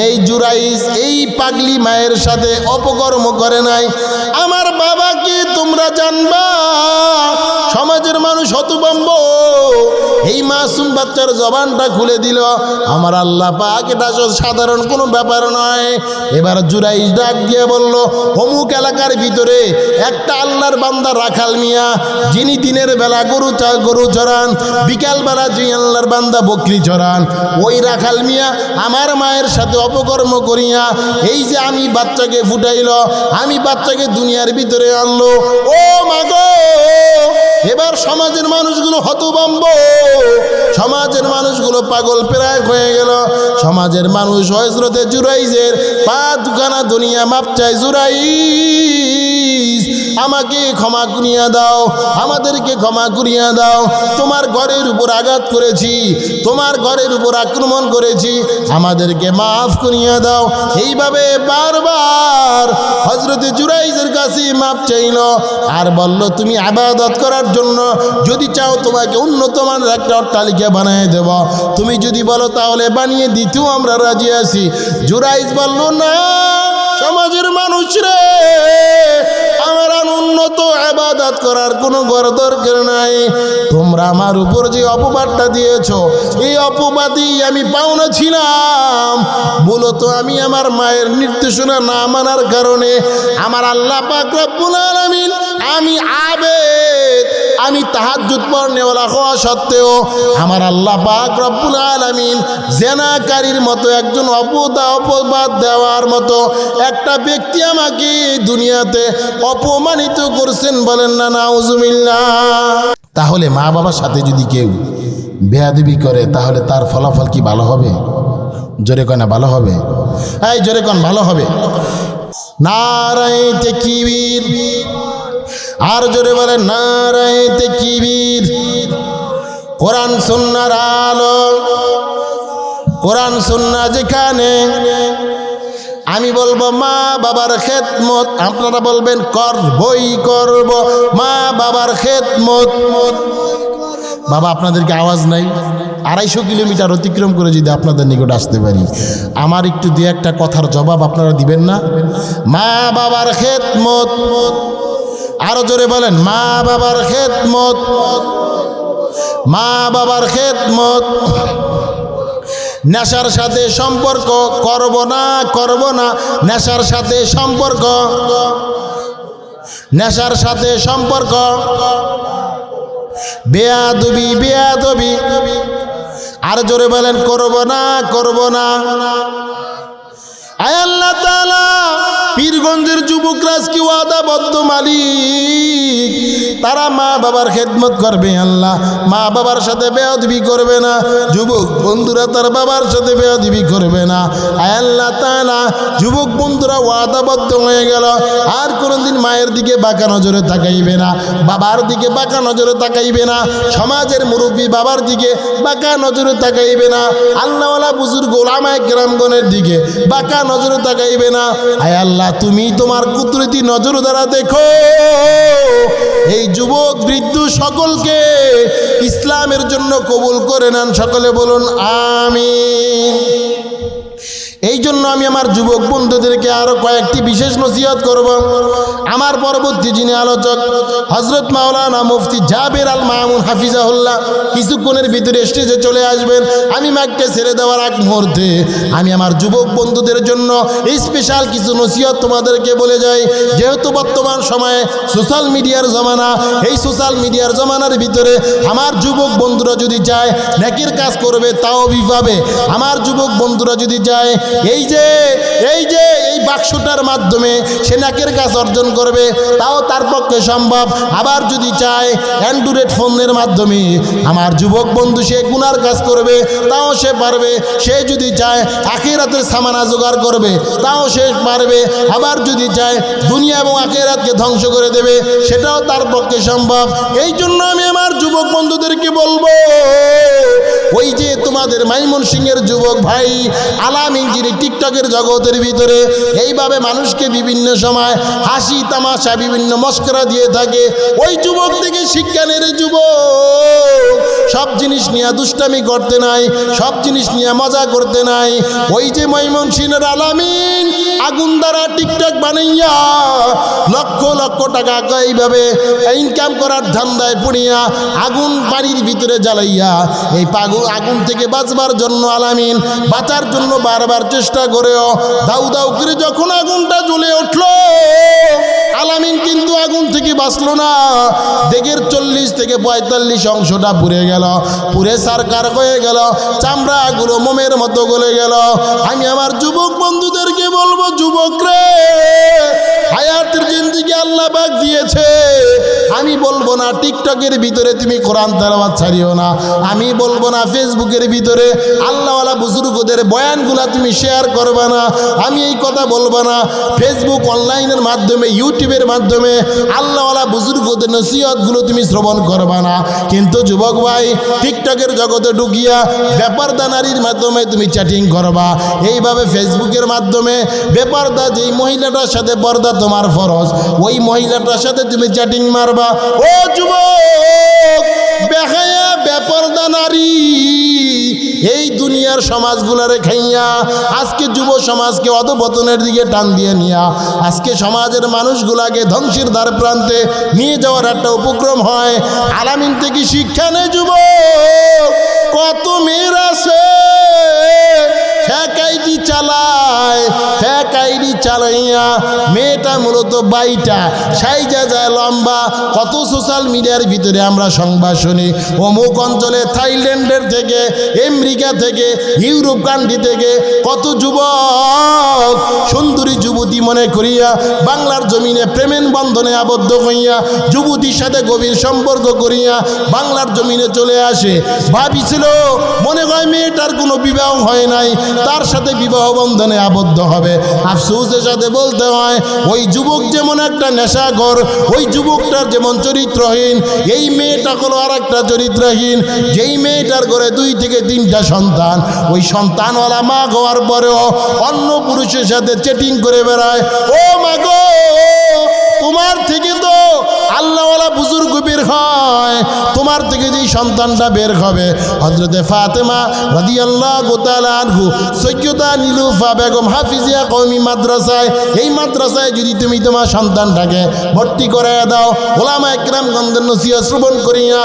এই জুরাইজ এই পাগলি মায়ের সাথে অপকর্ম করে নাই। আমার বাবাকে তোমরা জানবা, সমাজের মানুষ হতভম্ব, এই মাসুম বাচ্চার জবানটা খুলে দিল। আমার আল্লাহ পাক এটা সাধারণ কোনো ব্যাপার নয়। এবার জুরাইজ ডাক দিয়ে বলল, অমুক এলাকার ভিতরে একটা আল্লাহর বান্দা রাখাল মিয়া, যিনি দিনের বেলা গরু চড়ান, বিকাল বেলা যিনি আল্লাহর বান্দা বকরি চড়ান, ওই রাখাল মিয়া আমার মায়ের সাথে অপকর্ম করিয়া এই যে আমি বাচ্চাকে ফুটাইল, আমি বাচ্চাকে দুনিয়ার ভিতরে আনলো। ও মাগো, এবার সমাজের মানুষগুলো হতভম্ব, সমাজের মানুষগুলো পাগল প্রায় হয়ে গেল। সমাজের মানুষ হযরতে জুরাইজের পা দুখানা দুনিয়া মাপ চাই, জুরাইজ আমাকে ক্ষমা করিয়া দাও, আমাদেরকে ক্ষমা করিয়া দাও। তোমার ঘরের উপর আঘাত করেছি, তোমার ঘরের উপর আক্রমণ করেছি, আমাদেরকে মাফ করিয়া দাও। এইভাবে বারবার হযরতে জুরাইজের কাছে মাপ চাইল আর বলল, তুমি ইবাদত করার জন্য যদি চাও তোমাকে উন্নত মানের একটা অট্টালিকা বানিয়ে দেব, তুমি যদি বলো তাহলে বানিয়ে দিতেও আমরা রাজি আছি। জুরাইজ বলল, না সমাজের মানুষ রে, আমার উন্নত ইবাদত করার কোনো দরকার নাই। তোমরা আমার উপর যে অপবাদটা দিয়েছো, এই অপবাদই আমি পাওনা ছিলাম। মূলত আমি আমার মায়ের নির্দেশনা না মানার কারণে আমার আল্লাহ পাক রব্বুল আলামিন, আমি আবেদ, আমি তাহাজ্জুদ পড়নেওয়ালা হওয়া সত্ত্বেও আমার আল্লাহ পাক রব্বুল আলামিন জেনাকারীর মতো একজন অপবাদ দেওয়ার মতো একটা ব্যক্তি আমাকে দুনিয়াতে অপমানিত করছেন। বলেন না নাউজুবিল্লাহ। তাহলে মা বাবার সাথে যদি কেউ বেয়াদবি করে তাহলে তার ফলাফল কি ভালো হবে? জোরে কয় না ভালো হবে? এই জোরে কন ভালো হবে? নারায়ে তাকবীর, আর জোরে বলে নারায়ে তাকবীর। কোরআন সুন্নাহর আলো, কোরআন সুন্নাহ যেখানে, আমি বলবো মা বাবার খেদমত, আপনারা বলবেন করবই করব মা বাবার খেদমত। বাবা আপনাদেরকে আওয়াজ নাই, 250 কিলোমিটার অতিক্রম করে যদি আপনাদের নিকট আসতে পারি, আমার একটু দু একটা কথার জবাব আপনারা দিবেন না? মা বাবার খেদমত, আরো জোরে বলেন মা বাবার খেদমত, মা বাবার খেদমত। নেশার সাথে সম্পর্ক করব না, করব না, নেশার সাথে সম্পর্ক, নেশার সাথে সম্পর্ক, বেয়াদবি, বেয়াদবি, আর জোরে বলেন করব না, করব না। আয় আল্লাহ তাআলা, পীরগঞ্জের যুবকরা কি ওয়াদাবদ্ধ মালিক, তারা মা বাবার খেদমত করবে আল্লাহ, মা বাবার সাথে বেয়াদবি করবে না। যুবক বন্ধুরা তার বাবার সাথে বেয়াদবি করবে না। আয় আল্লাহ তাআলা, যুবক বন্ধুরা ওয়াদাবদ্ধ হয়ে গেল, আর কোনোদিন মায়ের দিকে বাঁকা নজরে তাকাইবে না, বাবার দিকে বাঁকা নজরে তাকাইবে না, সমাজের মুরব্বী বাবার দিকে বাঁকা নজরে তাকাইবে না, আল্লাহওয়ালা বুজুর্গ ওলামায়ে কেরামগণের দিকে বাঁকা নজরে তাকাইবে না। আয় আল্লাহ, তুমি তোমার কুদরতি নজর দ্বারা দেখো এই যুবক বৃদ্ধ সকলকে ইসলামের জন্য কবুল করে নেন। সকলে বলুন আমিন। এই জন্য আমি আমার যুবক বন্ধুদেরকে আরো কয়েকটি বিশেষ নসিহত করব। আমার পরবর্তী যিনি আলোচক হযরত মাওলানা মুফতি জাবের আল মামুন হাফিজাহুল্লাহ কিছুক্ষণের ভিতরে স্টেজে চলে আসবেন। আমি মাইকটা ছেড়ে দেওয়ার আগ মুহূর্তে আমি আমার যুবক বন্ধুদের জন্য স্পেশাল কিছু নসিহত তোমাদেরকে বলে যাই। যেহেতু বর্তমান সময়ে সোশ্যাল মিডিয়ার জমানা, এই সোশ্যাল মিডিয়ার জমানার ভিতরে আমার যুবক বন্ধুরা যদি চায় নেকির কাজ করবে তাও বিভাবে, আমার যুবক বন্ধুরা যদি চায় এই যে এই বাক্সটার মাধ্যমে সে নেকির কাজ অর্জন করবে তাও তার পক্ষে সম্ভব। আবার যদি চায় অ্যান্ড্রয়েড ফোনের মাধ্যমে আমার যুবক বন্ধু সে গুনার কাজ করবে তাও সে পারবে। সে যদি চায় আখিরাতের সামানা জোগাড় করবে তাও সে পারবে। আবার যদি চায় দুনিয়া এবং আখিরাতকে ধ্বংস করে দেবে সেটাও তার পক্ষে সম্ভব। এই জন্য আমি আমার যুবক বন্ধুদেরকে বলবো, ওই যে তোমাদের ময়মনসিংহের যুবক ভাই আলামিন যিনি টিকটকের জগতের ভিতরে এইভাবে মানুষকে বিভিন্ন সময় হাসি তামাশা বিভিন্ন মস্করা দিয়ে থাকে, ওই যুবক থেকে শিক্ষা নেই। যুবক সব জিনিস নিয়ে দুষ্টামি করতে নাই, সব জিনিস নিয়ে মজা করতে নাই। ওই যে ময়মনসিংহের আলামিন আগুন দ্বারা টিকটক বানাইয়া লক্ষ লক্ষ টাকা এইভাবে ইনকাম করার ধান্দায় পড়িয়া আগুন বাড়ির ভিতরে জ্বালাইয়া এই আগুন থেকে বাঁচবার জন্য আলামিন বাঁচার জন্য বারবার চেষ্টা করেও দাউ দাউ করে যখন আগুনটা জ্বলে উঠল, আলামিন কিন্তু আগুন থেকে বাঁচলো না। দেগের 40 থেকে 45 অংশটা পুড়ে গেল, পুড়ে সারকার হয়ে গেল, চামড়াগুলো মোমের মতো গলে গেল। আমি আমার যুবক বন্ধুদেরকে বলবো, যুবক রে, হায়াতের জিন্দেগি আল্লাহ পাক দিয়েছে। আমি বলবো না টিকটকের ভিতরে তুমি কোরআন তেলাওয়াত ছাড়িও না, আমি বলবো না ফেসবুকের ভিতরে আল্লাহওয়ালা বুজুর্গদের বয়ানগুলা তুমি শেয়ার করবে না, আমি এই কথা বলবো না। ফেসবুক অনলাইনের মাধ্যমে ইউটিউবের মাধ্যমে আল্লাহওয়ালা বুজুর্গদের নসিহতগুলো তুমি শ্রবণ করবে না। কিন্তু যুবক ভাই, টিকটকের জগতে ঢুকিয়া বেপরদা নারীর মাধ্যমে তুমি চ্যাটিং করবা। এইভাবে ফেসবুকের মাধ্যমে বেপরদা যেই মহিলাটার সাথে পর্দা তোমার ফরজ, ওই মহিলাটার সাথে তুমি চ্যাটিং মারবা। ও যুবক, বেহায়া বেপরদা নারী এই দুনিয়ার সমাজগুলারে খাইয়া আজকে যুব সমাজকে অধপতনের দিকে টান দিয়ে নিয়া আজকে সমাজের মানুষগুলাকে ধ্বংসের দ্বার প্রান্তে নিয়ে যাওয়ার একটা উপক্রম হয়। আলামিন থেকে শিক্ষা নেই যুবক। কত মেয়ের আছে ফেক আইডি চালায়, ফেক আইডি চালাইয়া মেয়েটা মূলত বাইটা সাইজা যায় লম্বা। কত সোশ্যাল মিডিয়ার ভিতরে আমরা সংবাদ শুনি, অমুক অঞ্চলে থাইল্যান্ডের থেকে, আমেরিকা থেকে, ইউরোপ কান্ট্রি থেকে কত যুবক সুন্দরী যুবতী মনে করিয়া বাংলার জমিনে প্রেমের বন্ধনে আবদ্ধ হইয়া যুবতীর সাথে গভীর সম্পর্ক করিয়া বাংলার জমিনে চলে আসে। ভাবিছিল মনে হয় মেয়েটার কোনো বিবাহ হয় নাই, তার সাথে বিবাহ বন্ধনে আবদ্ধ হবে। আফসোসের সাথে বলতে হয়, ওই যুবক যেমন একটা নেশাখোর, ওই যুবকটার যেমন চরিত্রহীন, এই মেয়েটা হলো আর একটা চরিত্রহীন। যেই মেয়েটার ঘরে 2 থেকে 3টা সন্তান, ওই সন্তানওয়ালা মা হওয়ার পরেও অন্য পুরুষের সাথে চেটিং করে বেড়ায়। ও মা গো, তোমার থেকে তো আল্লাহওয়ালা বুজুর্গ বের হয়, তোমার থেকে যেই সন্তানটা বের হবে হযরতে ফাতেমা রাদিয়াল্লাহু তাআলা আনহু সৈয়দা নীলুফা বেগম হাফিজিয়া কওমি মাদ্রাসায়, এই মাদ্রাসায় যদি তুমি তোমার সন্তানটাকে ভর্তি করে দাও, ওলামা একরামগণদের নসিহত শ্রবণ করিয়া,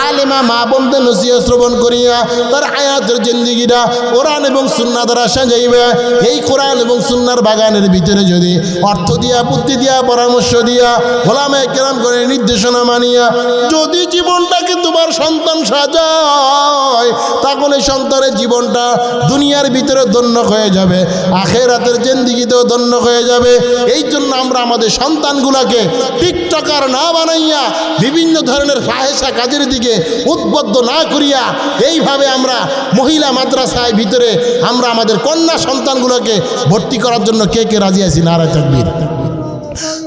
আলেমা মা বোনদের নসিহত শ্রবণ করিয়া তার হায়াতের জিন্দেগিটা কোরআন এবং সুন্নাহ দ্বারা সাজাইবে। এই কোরআন এবং সুন্নাহর বাগানের ভিতরে যদি অর্থ দিয়া, বুদ্ধি দিয়া, পরামর্শ দিয়া, ওলামা একরামগণের নির্দেশনা মানিয়া যদি জীবনটাকে তোমার সন্তান সাজায়, তাহলে সন্তানের জীবনটা দুনিয়ার ভিতরে ধন্য হয়ে যাবে, আখিরাতের জিন্দেগিতেও ধন্য হয়ে যাবে। এই জন্য আমরা আমাদের সন্তানগুলোকে টিকটকার না বানাইয়া বিভিন্ন ধরনের ফাহেসা কাজের দিকে উদ্বুদ্ধ না করিয়া এইভাবে আমরা মহিলা মাদ্রাসায় ভিতরে আমরা আমাদের কন্যা সন্তানগুলোকে ভর্তি করার জন্য কে কে রাজি আছি? নারায়ে তাকবীর,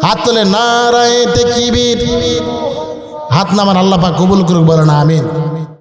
হাত তোলে, নারায়ে তাকবীর। হাত নামান, আল্লাহ পাক কবুল করুক, বলেন আমিন।